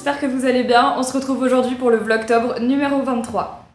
j'espère que vous allez bien. On se retrouve aujourd'hui pour le Vlogtober numéro 23.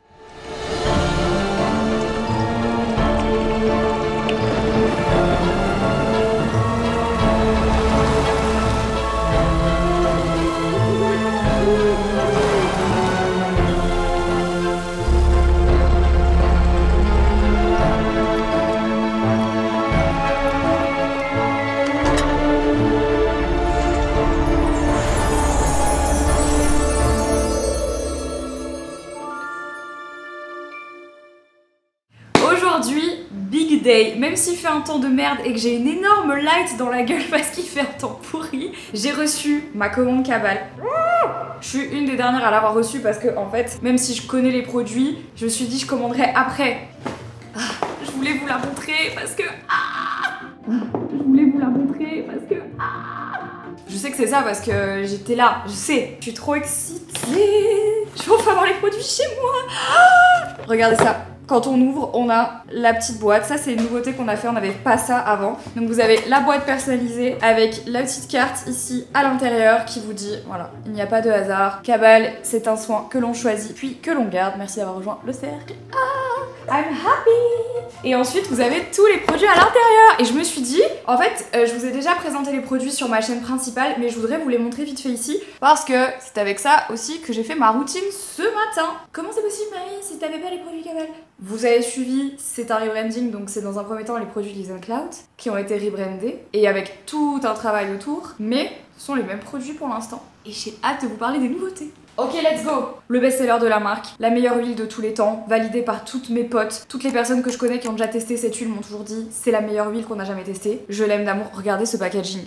Aujourd'hui, big day. Même s'il fait un temps de merde et que j'ai une énorme light dans la gueule parce qu'il fait un temps pourri, j'ai reçu ma commande Cabal. Je suis une des dernières à l'avoir reçue parce que en fait, même si je connais les produits, je me suis dit je commanderai après. Je voulais vous la montrer parce que... Je voulais vous la montrer parce que... Je sais que c'est ça parce que j'étais là, je sais. Je suis trop excitée. Je vais enfin avoir les produits chez moi. Regardez ça. Quand on ouvre, on a la petite boîte. Ça, c'est une nouveauté qu'on a fait. On n'avait pas ça avant. Donc, vous avez la boîte personnalisée avec la petite carte ici à l'intérieur qui vous dit, voilà, il n'y a pas de hasard. Cabal, c'est un soin que l'on choisit puis que l'on garde. Merci d'avoir rejoint le cercle. I'm happy. Et ensuite, vous avez tous les produits à l'intérieur. Et je me suis dit, en fait, je vous ai déjà présenté les produits sur ma chaîne principale, mais je voudrais vous les montrer vite fait ici parce que c'est avec ça aussi que j'ai fait ma routine ce matin. Comment c'est possible, Marie, si t'avais pas les produits Cabal? Vous avez suivi, c'est un rebranding, donc c'est dans un premier temps les produits Liz & Cloud qui ont été rebrandés et avec tout un travail autour, mais ce sont les mêmes produits pour l'instant. Et j'ai hâte de vous parler des nouveautés. Ok, let's go! Le best-seller de la marque, la meilleure huile de tous les temps, validée par toutes mes potes. Toutes les personnes que je connais qui ont déjà testé cette huile m'ont toujours dit c'est la meilleure huile qu'on a jamais testée. Je l'aime d'amour. Regardez ce packaging.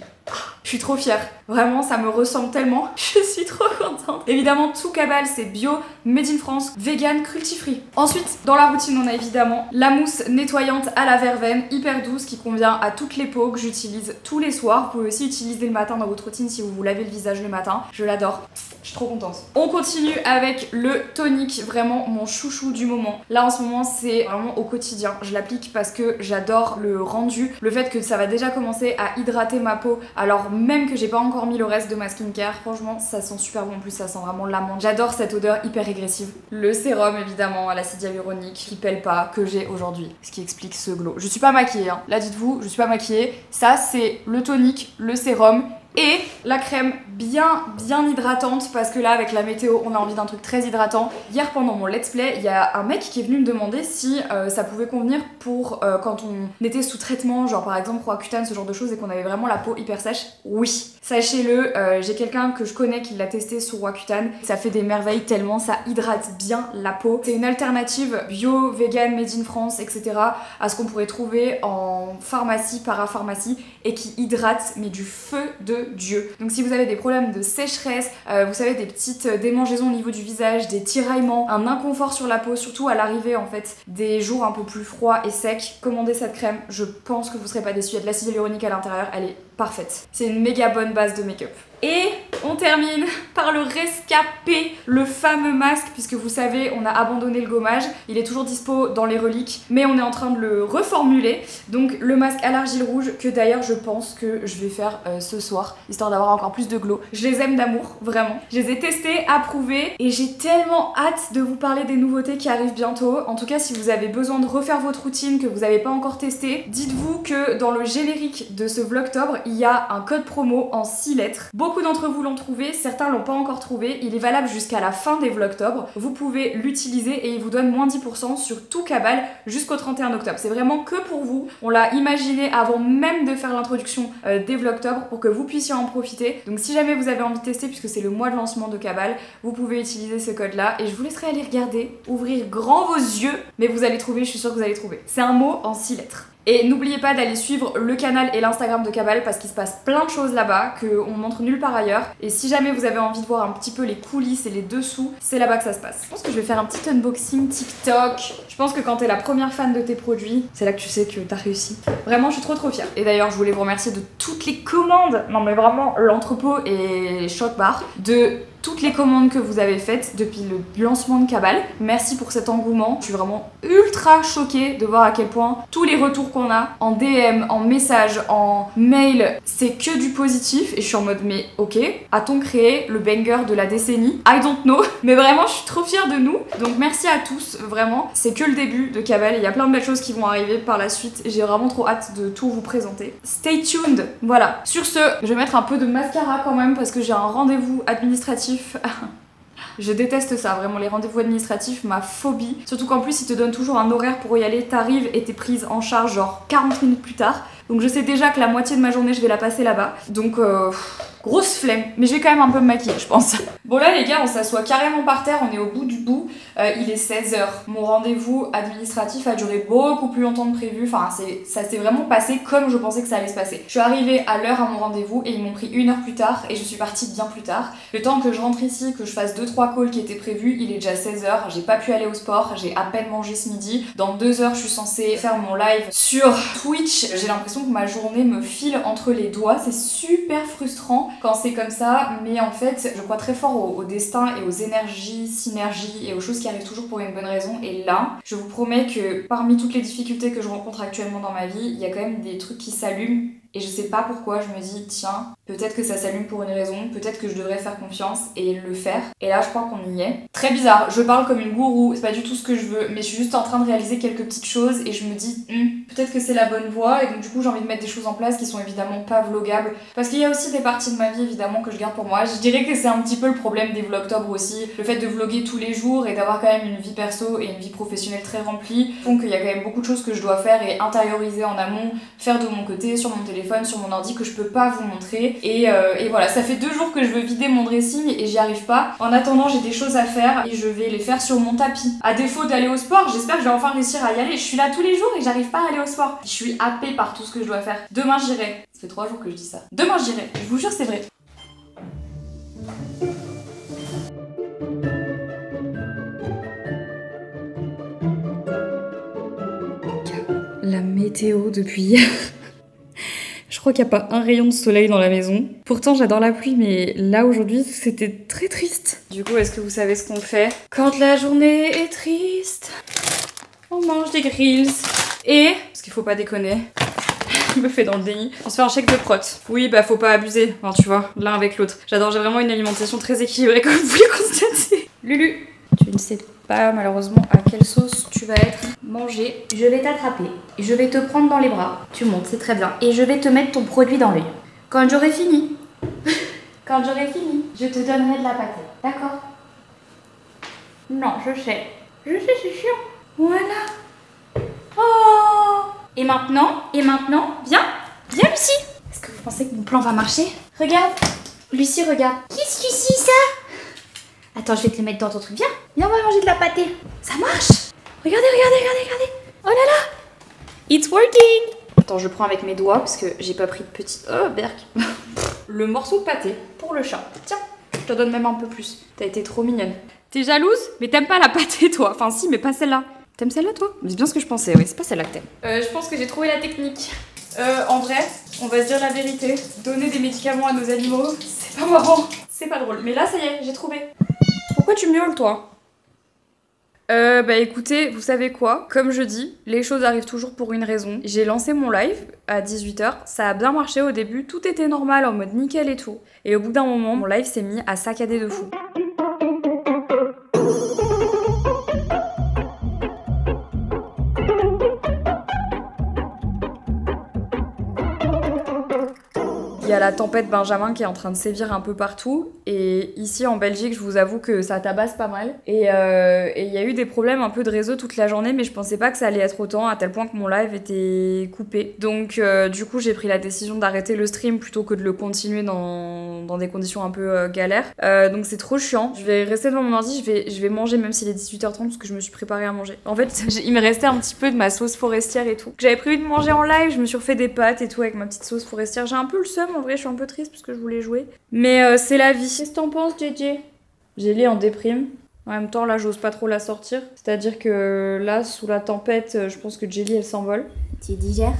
Je suis trop fière. Vraiment, ça me ressemble tellement. Je suis trop contente. Évidemment, tout Cabal, c'est bio, made in France, vegan, cruelty-free. Ensuite, dans la routine, on a évidemment la mousse nettoyante à la verveine, hyper douce, qui convient à toutes les peaux que j'utilise tous les soirs. Vous pouvez aussi utiliser le matin dans votre routine si vous vous lavez le visage le matin. Je l'adore. Je suis trop contente. On continue avec le tonic, vraiment mon chouchou du moment. Là en ce moment c'est vraiment au quotidien. Je l'applique parce que j'adore le rendu, le fait que ça va déjà commencer à hydrater ma peau alors même que j'ai pas encore mis le reste de ma skincare. Franchement ça sent super bon, en plus ça sent vraiment l'amande. J'adore cette odeur hyper régressive. Le sérum évidemment à l'acide hyaluronique qui pèle pas, que j'ai aujourd'hui, ce qui explique ce glow. Je suis pas maquillée hein. Là dites-vous, je suis pas maquillée. Ça c'est le tonic, le sérum et la crème bien hydratante parce que là avec la météo on a envie d'un truc très hydratant. Hier pendant mon let's play il y a un mec qui est venu me demander si ça pouvait convenir pour quand on était sous traitement, genre par exemple Roaccutane, ce genre de choses, et qu'on avait vraiment la peau hyper sèche. Oui, sachez-le, j'ai quelqu'un que je connais qui l'a testé sur Roaccutane, ça fait des merveilles tellement ça hydrate bien la peau. C'est une alternative bio, vegan, made in France, etc. à ce qu'on pourrait trouver en pharmacie, parapharmacie, et qui hydrate mais du feu de Dieu. Donc si vous avez des problèmes de sécheresse, vous savez, des petites démangeaisons au niveau du visage, des tiraillements, un inconfort sur la peau, surtout à l'arrivée en fait des jours un peu plus froids et secs, commandez cette crème, je pense que vous serez pas déçus. Il y a de l'acide hyaluronique à l'intérieur, elle est parfaite. C'est une méga bonne base de make-up. Et on termine par le rescapé, le fameux masque, puisque vous savez, on a abandonné le gommage. Il est toujours dispo dans les reliques, mais on est en train de le reformuler. Donc le masque à l'argile rouge, que d'ailleurs je pense que je vais faire ce soir, histoire d'avoir encore plus de glow. Je les aime d'amour, vraiment. Je les ai testés, approuvés, et j'ai tellement hâte de vous parler des nouveautés qui arrivent bientôt. En tout cas, si vous avez besoin de refaire votre routine, que vous n'avez pas encore testé, dites-vous que dans le générique de ce Vlogtober, il y a un code promo en 6 lettres. Beaucoup d'entre vous l'ont trouvé, certains l'ont pas encore trouvé. Il est valable jusqu'à la fin des Vlogtober. Vous pouvez l'utiliser et il vous donne moins 10% sur tout Cabal jusqu'au 31 octobre. C'est vraiment que pour vous. On l'a imaginé avant même de faire l'introduction des Vlogtober pour que vous puissiez en profiter. Donc si jamais vous avez envie de tester, puisque c'est le mois de lancement de Cabal, vous pouvez utiliser ce code là et je vous laisserai aller regarder, ouvrir grand vos yeux, mais vous allez trouver, je suis sûre que vous allez trouver. C'est un mot en 6 lettres. Et n'oubliez pas d'aller suivre le canal et l'Instagram de Cabal parce qu'il se passe plein de choses là-bas qu'on montre nulle part ailleurs. Et si jamais vous avez envie de voir un petit peu les coulisses et les dessous, c'est là-bas que ça se passe. Je pense que je vais faire un petit unboxing TikTok. Je pense que quand t'es la première fan de tes produits, c'est là que tu sais que t'as réussi. Vraiment, je suis trop fière. Et d'ailleurs, je voulais vous remercier de toutes les commandes. Non mais vraiment, l'entrepôt est choc barre. De toutes les commandes que vous avez faites depuis le lancement de Cabal. Merci pour cet engouement. Je suis vraiment ultra choquée de voir à quel point tous les retours qu'on a en DM, en message, en mail, c'est que du positif. Et je suis en mode mais ok, a-t-on créé le banger de la décennie? I don't know. Mais vraiment, je suis trop fière de nous. Donc merci à tous, vraiment. C'est que le début de Cabal. Il y a plein de belles choses qui vont arriver par la suite. J'ai vraiment trop hâte de tout vous présenter. Stay tuned. Voilà. Sur ce, je vais mettre un peu de mascara quand même parce que j'ai un rendez-vous administratif. Je déteste ça, vraiment les rendez-vous administratifs, ma phobie. Surtout qu'en plus ils te donnent toujours un horaire pour y aller, t'arrives et t'es prise en charge genre 40 minutes plus tard. Donc je sais déjà que la moitié de ma journée je vais la passer là-bas. Donc grosse flemme, mais je vais quand même un peu me maquiller je pense. Bon là les gars, on s'assoit carrément par terre, on est au bout du bout. Il est 16h. Mon rendez-vous administratif a duré beaucoup plus longtemps que prévu. Enfin ça s'est vraiment passé comme je pensais que ça allait se passer. Je suis arrivée à l'heure à mon rendez-vous et ils m'ont pris 1 heure plus tard et je suis partie bien plus tard. Le temps que je rentre ici, que je fasse 2-3 calls qui étaient prévus, il est déjà 16h. J'ai pas pu aller au sport, j'ai à peine mangé ce midi. Dans 2 heures je suis censée faire mon live sur Twitch. J'ai l'impression que ma journée me file entre les doigts. C'est super frustrant quand c'est comme ça, mais en fait je crois très fort au destin et aux énergies, synergies et aux choses qui arrivent toujours pour une bonne raison. Et là, je vous promets que parmi toutes les difficultés que je rencontre actuellement dans ma vie, il y a quand même des trucs qui s'allument. Et je sais pas pourquoi, je me dis tiens, peut-être que ça s'allume pour une raison, peut-être que je devrais faire confiance et le faire. Et là je crois qu'on y est. Très bizarre, je parle comme une gourou, c'est pas du tout ce que je veux, mais je suis juste en train de réaliser quelques petites choses et je me dis peut-être que c'est la bonne voie. Et donc du coup j'ai envie de mettre des choses en place qui sont évidemment pas vlogables. Parce qu'il y a aussi des parties de ma vie évidemment que je garde pour moi. Je dirais que c'est un petit peu le problème des vlogtober aussi. Le fait de vlogger tous les jours et d'avoir quand même une vie perso et une vie professionnelle très remplie font qu'il y a quand même beaucoup de choses que je dois faire et intérioriser en amont, faire de mon côté, sur mon téléphone, sur mon ordi, que je peux pas vous montrer. Et voilà, ça fait 2 jours que je veux vider mon dressing et j'y arrive pas. En attendant, j'ai des choses à faire et je vais les faire sur mon tapis. À défaut d'aller au sport, j'espère que je vais enfin réussir à y aller. Je suis là tous les jours et j'arrive pas à aller au sport. Je suis happée par tout ce que je dois faire. Demain j'irai. Ça fait 3 jours que je dis ça. Demain j'irai. Je vous jure c'est vrai. La météo depuis hier. Je crois qu'il n'y a pas un rayon de soleil dans la maison. Pourtant, j'adore la pluie, mais là, aujourd'hui, c'était très triste. Du coup, est-ce que vous savez ce qu'on fait quand la journée est triste? On mange des grills. Et, parce qu'il faut pas déconner, je me fais dans le déni, on se fait un chèque de prot. Oui, bah faut pas abuser, enfin, tu vois, l'un avec l'autre. J'ai vraiment une alimentation très équilibrée, comme vous pouvez constater. Lulu, tu ne sais pas malheureusement à quelle sauce tu vas être mangé. Je vais t'attraper, je vais te prendre dans les bras, tu montes, c'est très bien, et je vais te mettre ton produit dans l'œil. Quand j'aurai fini, je te donnerai de la pâtée, d'accord? Non, je sais, c'est chiant. Voilà. Oh! Et maintenant, viens, Lucie. Est-ce que vous pensez que mon plan va marcher? Regarde, Lucie, regarde. Qu'est-ce que c'est ça? Attends, je vais te le mettre dans ton truc. Viens, on va manger de la pâtée. Ça marche. Regardez. Oh là là. It's working. Attends, je prends avec mes doigts parce que j'ai pas pris de petit... Oh, berk. Le morceau de pâté pour le chat. Tiens, je te donne même un peu plus. T'as été trop mignonne. T'es jalouse? Mais t'aimes pas la pâtée, toi. Enfin, si, mais pas celle-là. T'aimes celle-là, toi? C'est bien ce que je pensais, oui. C'est pas celle-là que t'aimes. Je pense que j'ai trouvé la technique. En vrai, on va se dire la vérité. Donner des médicaments à nos animaux, c'est pas marrant. C'est pas drôle. Mais là, ça y est, j'ai trouvé. Pourquoi tu miaules, toi? Bah écoutez, vous savez quoi? Comme je dis, les choses arrivent toujours pour une raison. J'ai lancé mon live à 18h, ça a bien marché au début, tout était normal, en mode nickel et tout. Et au bout d'un moment, mon live s'est mis à saccader de fou. Il y a la tempête Benjamin qui est en train de sévir un peu partout. Et ici en Belgique, je vous avoue que ça tabasse pas mal. Et il y a eu des problèmes un peu de réseau toute la journée, mais je pensais pas que ça allait être autant, à tel point que mon live était coupé. Donc du coup, j'ai pris la décision d'arrêter le stream plutôt que de le continuer dans des conditions un peu galères. Donc c'est trop chiant. Je vais rester devant mon ordi, je vais manger même s'il est 18h30 parce que je me suis préparée à manger. En fait, il me restait un petit peu de ma sauce forestière et tout. J'avais prévu de manger en live, je me suis refait des pâtes et tout avec ma petite sauce forestière. J'ai un peu le seum. En vrai, je suis un peu triste parce que je voulais jouer. Mais c'est la vie. Qu'est-ce que t'en penses, JJ? Jelly en déprime. En même temps, là, j'ose pas trop la sortir. C'est-à-dire que là, sous la tempête, je pense que Jelly, elle s'envole. Tu digères?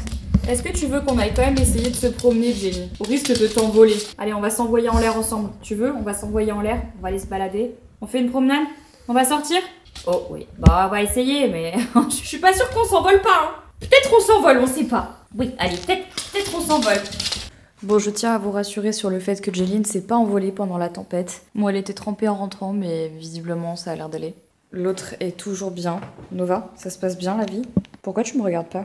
Est-ce que tu veux qu'on aille quand même essayer de se promener, Jenny? Au risque de t'envoler. Allez, on va s'envoyer en l'air ensemble. Tu veux? On va s'envoyer en l'air, on va aller se balader. On fait une promenade? On va sortir? Oh oui, bah on va essayer, mais je suis pas sûre qu'on s'envole pas. Hein. Peut-être on s'envole, on sait pas. Oui, allez, peut-être on s'envole. Bon, je tiens à vous rassurer sur le fait que Jelly ne s'est pas envolée pendant la tempête. Moi, elle était trempée en rentrant, mais visiblement, ça a l'air d'aller. L'autre est toujours bien. Nova, ça se passe bien la vie? Pourquoi tu me regardes pas?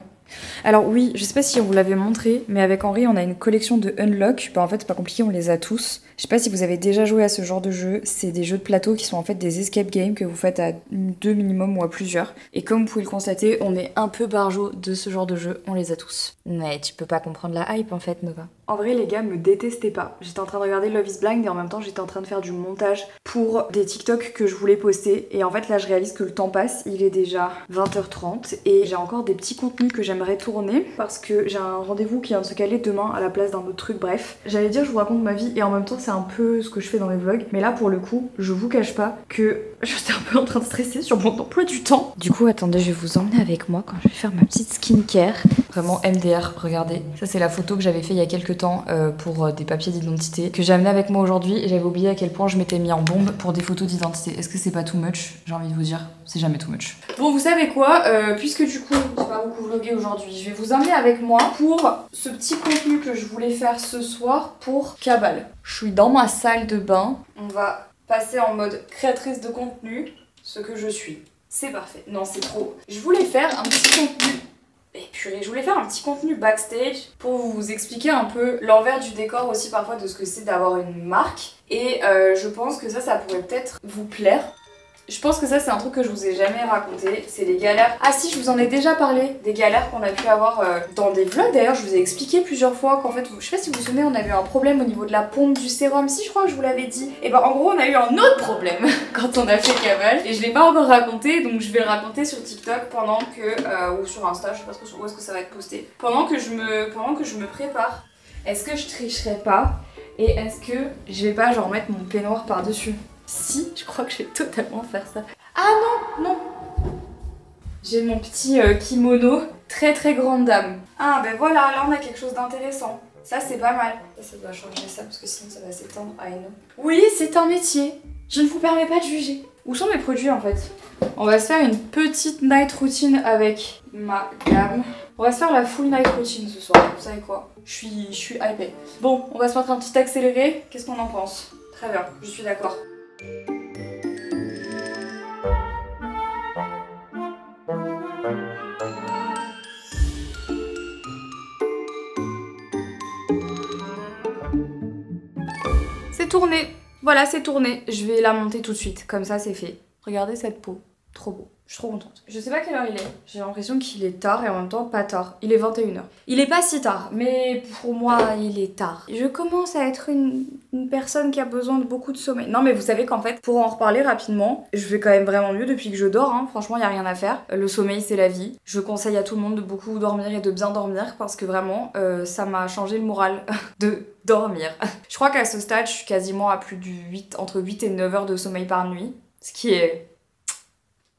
Alors oui, je sais pas si on vous l'avait montré, mais avec Henri, on a une collection de Unlock. Bah en fait, c'est pas compliqué, on les a tous. Je sais pas si vous avez déjà joué à ce genre de jeu. C'est des jeux de plateau qui sont en fait des escape games que vous faites à 2 minimum ou à plusieurs. Et comme vous pouvez le constater, on est un peu barjot de ce genre de jeu. On les a tous. Mais tu peux pas comprendre la hype en fait, Nova. En vrai, les gars me détestaient pas. J'étais en train de regarder Love is Blind et en même temps, j'étais en train de faire du montage pour des TikTok que je voulais poster. Et en fait, là, je réalise que le temps passe. Il est déjà 20h30 et j'ai encore des petits contenus que j'aimerais tourner parce que j'ai un rendez-vous qui vient de se caler demain à la place d'un autre truc. Bref, j'allais dire, je vous raconte ma vie et en même temps, c'est un peu ce que je fais dans les vlogs. Mais là, pour le coup, je vous cache pas que j'étais un peu en train de stresser sur mon emploi du temps. Du coup, attendez, je vais vous emmener avec moi quand je vais faire ma petite skincare. Vraiment MDR, regardez. Ça, c'est la photo que j'avais fait il y a quelques temps pour des papiers d'identité que j'ai amené avec moi aujourd'hui et j'avais oublié à quel point je m'étais mis en bombe pour des photos d'identité. Est-ce que c'est pas too much? J'ai envie de vous dire, c'est jamais too much. Bon, vous savez quoi, puisque du coup, j'ai pas beaucoup vlogué aujourd'hui, je vais vous emmener avec moi pour ce petit contenu que je voulais faire ce soir pour Cabal. Je suis dans ma salle de bain. On va passer en mode créatrice de contenu, ce que je suis. C'est parfait. Non, c'est trop. Je voulais faire un petit contenu. Et purée, je voulais faire un petit contenu backstage pour vous expliquer un peu l'envers du décor aussi parfois de ce que c'est d'avoir une marque. Et je pense que ça pourrait peut-être vous plaire. Je pense que ça c'est un truc que je vous ai jamais raconté, c'est les galères. Ah si, je vous en ai déjà parlé, des galères qu'on a pu avoir dans des vlogs. D'ailleurs, je vous ai expliqué plusieurs fois qu'en fait, je sais pas si vous vous souvenez, on a eu un problème au niveau de la pompe du sérum. Si, je crois que je vous l'avais dit. Et ben en gros, on a eu un autre problème quand on a fait Cabal. Et je l'ai pas encore raconté, donc je vais le raconter sur TikTok pendant que... ou sur Insta, je sais pas trop où est-ce que ça va être posté. Pendant que je me prépare. Est-ce que je tricherai pas? Et est-ce que je vais pas genre mettre mon peignoir par-dessus? Si, je crois que je vais totalement faire ça. Ah non, non. J'ai mon petit kimono, très très grande dame. Ah ben voilà, là on a quelque chose d'intéressant. Ça c'est pas mal. Ça doit changer ça parce que sinon ça va s'étendre. I know. Oui, c'est un métier. Je ne vous permets pas de juger. Où sont mes produits en fait? On va se faire une petite night routine avec ma gamme. On va se faire la full night routine ce soir. Vous savez quoi? Je suis hypée. Bon, on va se mettre un petit accéléré. Qu'est-ce qu'on en pense? Très bien, je suis d'accord. C'est tourné. Voilà, c'est tourné. Je vais la monter tout de suite. Comme ça, c'est fait. Regardez cette peau. Trop beau. Je suis trop contente. Je sais pas quelle heure il est. J'ai l'impression qu'il est tard et en même temps pas tard. Il est 21h. Il est pas si tard, mais pour moi, il est tard. Je commence à être une personne qui a besoin de beaucoup de sommeil. Non, mais vous savez qu'en fait, pour en reparler rapidement, je vais quand même vraiment mieux depuis que je dors. Hein. Franchement, il y a rien à faire. Le sommeil, c'est la vie. Je conseille à tout le monde de beaucoup dormir et de bien dormir parce que vraiment, ça m'a changé le moral de dormir. Je crois qu'à ce stade, je suis quasiment à plus du entre 8 et 9 heures de sommeil par nuit. Ce qui est...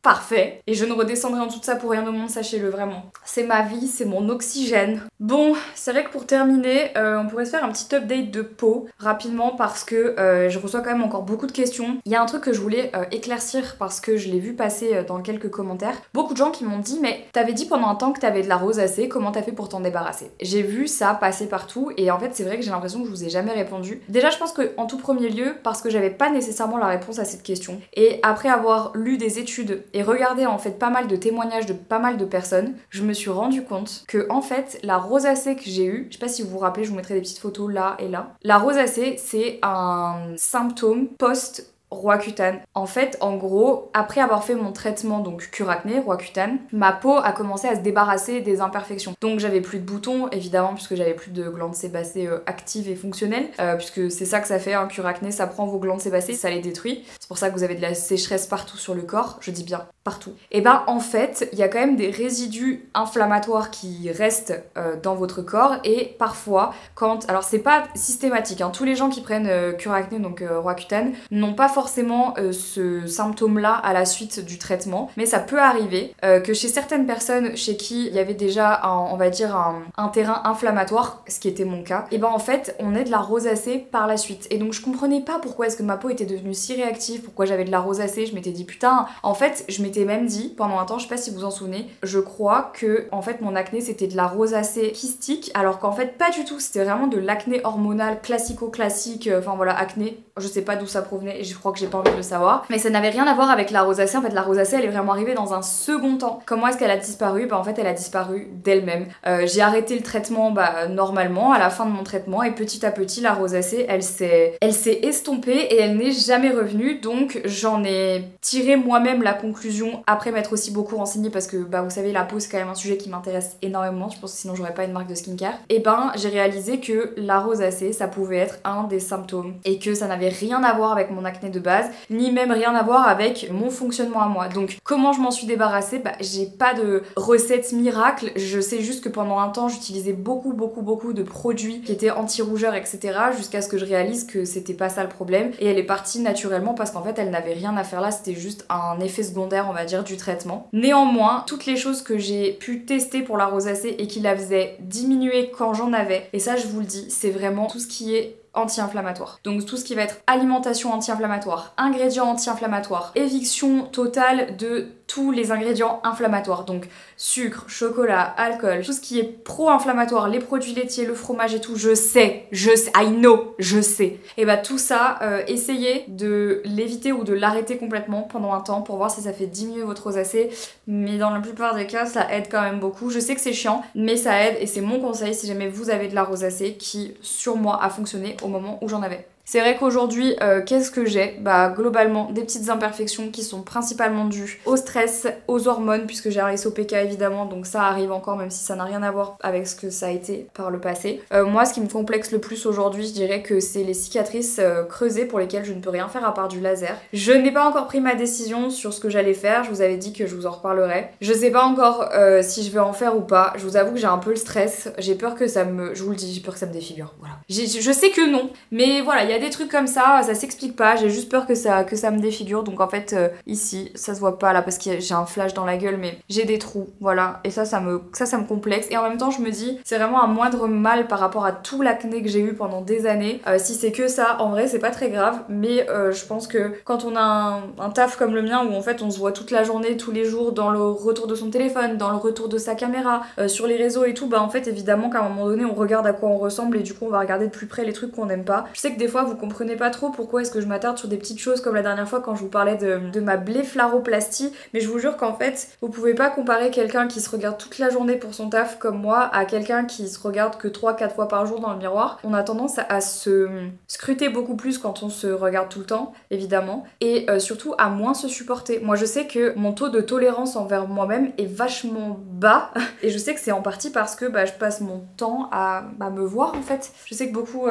parfait. Et je ne redescendrai en tout ça pour rien au monde, sachez-le vraiment. C'est ma vie, c'est mon oxygène. Bon, c'est vrai que pour terminer, on pourrait se faire un petit update de peau rapidement parce que je reçois quand même encore beaucoup de questions. Il y a un truc que je voulais éclaircir parce que je l'ai vu passer dans quelques commentaires. Beaucoup de gens qui m'ont dit mais t'avais dit pendant un temps que t'avais de la rosacée, comment t'as fait pour t'en débarrasser? J'ai vu ça passer partout et en fait c'est vrai que j'ai l'impression que je vous ai jamais répondu. Déjà je pense que en tout premier lieu parce que j'avais pas nécessairement la réponse à cette question. Et après avoir lu des études et regarder en fait pas mal de témoignages de pas mal de personnes, je me suis rendu compte que en fait la rosacée que j'ai eue, je sais pas si vous vous rappelez, je vous mettrai des petites photos là et là. La rosacée c'est un symptôme post Roaccutane. En fait, en gros, après avoir fait mon traitement donc Cure-Acné, Roaccutane, ma peau a commencé à se débarrasser des imperfections. Donc j'avais plus de boutons, évidemment, puisque j'avais plus de glandes sébacées actives et fonctionnelles, puisque c'est ça que ça fait, un Cure-Acné, ça prend vos glandes sébacées, ça les détruit. C'est pour ça que vous avez de la sécheresse partout sur le corps, je dis bien partout. Et ben en fait, il y a quand même des résidus inflammatoires qui restent dans votre corps et parfois, quand... Alors c'est pas systématique, hein, tous les gens qui prennent Cure-Acné, donc Roaccutane, n'ont pas forcément forcément ce symptôme-là à la suite du traitement, mais ça peut arriver que chez certaines personnes chez qui il y avait déjà on va dire un terrain inflammatoire, ce qui était mon cas, et ben en fait on ait de la rosacée par la suite. Et donc je comprenais pas pourquoi est-ce que ma peau était devenue si réactive, pourquoi j'avais de la rosacée. Je m'étais dit putain, en fait je m'étais même dit pendant un temps, je sais pas si vous vous en souvenez, je crois que en fait mon acné c'était de la rosacée kystique, alors qu'en fait pas du tout, c'était vraiment de l'acné hormonal classico-classique, enfin voilà, acné, je sais pas d'où ça provenait et je crois que j'ai pas envie de le savoir, mais ça n'avait rien à voir avec la rosacée. En fait la rosacée elle est vraiment arrivée dans un second temps. Comment est-ce qu'elle a disparu? Bah en fait elle a disparu d'elle-même. J'ai arrêté le traitement normalement à la fin de mon traitement, et petit à petit la rosacée elle s'est estompée et elle n'est jamais revenue. Donc j'en ai tiré moi-même la conclusion après m'être aussi beaucoup renseignée, parce que vous savez la peau c'est quand même un sujet qui m'intéresse énormément, je pense que sinon j'aurais pas une marque de skincare. Et j'ai réalisé que la rosacée ça pouvait être un des symptômes et que ça n'avait rien à voir avec mon acné de base, ni même rien à voir avec mon fonctionnement à moi. Donc comment je m'en suis débarrassée? J'ai pas de recette miracle, je sais juste que pendant un temps j'utilisais beaucoup de produits qui étaient anti-rougeurs etc, jusqu'à ce que je réalise que c'était pas ça le problème, et elle est partie naturellement parce qu'en fait elle n'avait rien à faire là, c'était juste un effet secondaire on va dire du traitement. Néanmoins toutes les choses que j'ai pu tester pour la rosacée et qui la faisaient diminuer quand j'en avais, et ça je vous le dis, c'est vraiment tout ce qui est anti-inflammatoire. Donc tout ce qui va être alimentation anti-inflammatoire, ingrédients anti-inflammatoires, éviction totale de tous les ingrédients inflammatoires, donc sucre, chocolat, alcool, tout ce qui est pro-inflammatoire, les produits laitiers, le fromage et tout, je sais, I know, je sais. Et tout ça, essayez de l'éviter ou de l'arrêter complètement pendant un temps pour voir si ça fait diminuer votre rosacée, mais dans la plupart des cas, ça aide quand même beaucoup. Je sais que c'est chiant, mais ça aide et c'est mon conseil si jamais vous avez de la rosacée qui, sur moi, a fonctionné au moment où j'en avais. C'est vrai qu'aujourd'hui, qu'est-ce que j'ai? Globalement, des petites imperfections qui sont principalement dues au stress, aux hormones, puisque j'ai un SOPK évidemment, donc ça arrive encore, même si ça n'a rien à voir avec ce que ça a été par le passé. Moi, ce qui me complexe le plus aujourd'hui, je dirais que c'est les cicatrices creusées pour lesquelles je ne peux rien faire à part du laser. Je n'ai pas encore pris ma décision sur ce que j'allais faire, je vous avais dit que je vous en reparlerai. Je sais pas encore si je vais en faire ou pas, je vous avoue que j'ai un peu le stress, j'ai peur que ça me... Je vous le dis, j'ai peur que ça me défigure, voilà. Je sais que non, mais voilà, il y a des trucs comme ça s'explique pas, j'ai juste peur que ça me défigure. Donc en fait ici ça se voit pas là parce que j'ai un flash dans la gueule, mais j'ai des trous, voilà, et ça me complexe. Et en même temps je me dis c'est vraiment un moindre mal par rapport à tout l'acné que j'ai eu pendant des années. Si c'est que ça, en vrai c'est pas très grave, mais je pense que quand on a un taf comme le mien où en fait on se voit toute la journée, tous les jours, dans le retour de son téléphone, dans le retour de sa caméra, sur les réseaux et tout, en fait évidemment qu'à un moment donné on regarde à quoi on ressemble et du coup on va regarder de plus près les trucs qu'on aime pas. Je sais que des fois vous comprenez pas trop pourquoi est-ce que je m'attarde sur des petites choses comme la dernière fois quand je vous parlais de ma blépharoplastie, mais je vous jure qu'en fait vous pouvez pas comparer quelqu'un qui se regarde toute la journée pour son taf comme moi à quelqu'un qui se regarde que 3-4 fois par jour dans le miroir. On a tendance à se scruter beaucoup plus quand on se regarde tout le temps évidemment, et surtout à moins se supporter. Moi je sais que mon taux de tolérance envers moi-même est vachement bas et je sais que c'est en partie parce que je passe mon temps à me voir en fait. Je sais que beaucoup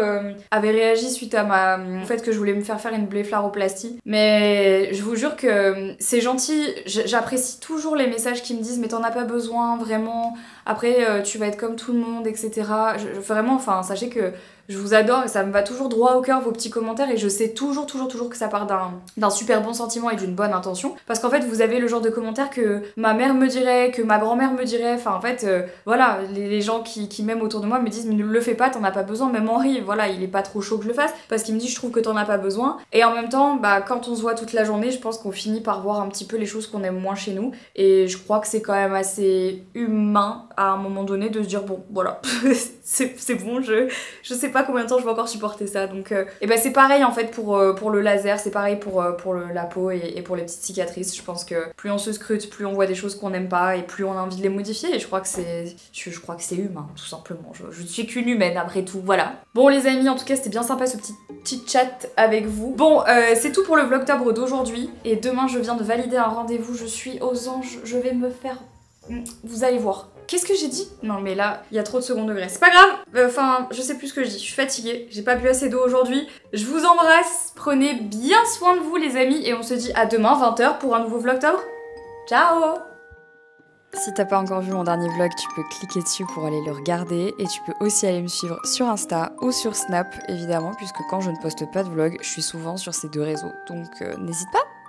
avaient réagi suite à au fait que je voulais me faire une blépharoplastie, mais je vous jure que c'est gentil, j'apprécie toujours les messages qui me disent mais t'en as pas besoin vraiment, après tu vas être comme tout le monde etc. Vraiment, enfin sachez que je vous adore et ça me va toujours droit au cœur vos petits commentaires, et je sais toujours que ça part d'un super bon sentiment et d'une bonne intention, parce qu'en fait vous avez le genre de commentaires que ma mère me dirait, que ma grand-mère me dirait, enfin en fait voilà, les gens qui m'aiment autour de moi me disent mais ne le fais pas, t'en as pas besoin. Même Henri, voilà, il est pas trop chaud que je le fasse parce qu'il me dit je trouve que t'en as pas besoin, et en même temps quand on se voit toute la journée, je pense qu'on finit par voir un petit peu les choses qu'on aime moins chez nous, et je crois que c'est quand même assez humain à un moment donné de se dire bon voilà c'est bon, je sais pas combien de temps je vais encore supporter ça. Donc c'est pareil en fait pour le laser, c'est pareil pour la peau et pour les petites cicatrices. Je pense que plus on se scrute, plus on voit des choses qu'on n'aime pas et plus on a envie de les modifier, et je crois que c'est humain tout simplement. Je suis qu'une humaine après tout, voilà. Bon les amis, en tout cas c'était bien sympa ce petit chat avec vous. Bon c'est tout pour le vlogtober d'aujourd'hui, et demain je viens de valider un rendez-vous, je suis aux anges, je vais me faire... Vous allez voir. Qu'est-ce que j'ai dit? Non mais là, il y a trop de second degré. C'est pas grave, enfin, je sais plus ce que je dis. Je suis fatiguée, j'ai pas bu assez d'eau aujourd'hui. Je vous embrasse, prenez bien soin de vous les amis, et on se dit à demain 20 h pour un nouveau vlogtober. Ciao! Si t'as pas encore vu mon dernier vlog, tu peux cliquer dessus pour aller le regarder et tu peux aussi aller me suivre sur Insta ou sur Snap évidemment puisque quand je ne poste pas de vlog, je suis souvent sur ces deux réseaux. Donc n'hésite pas.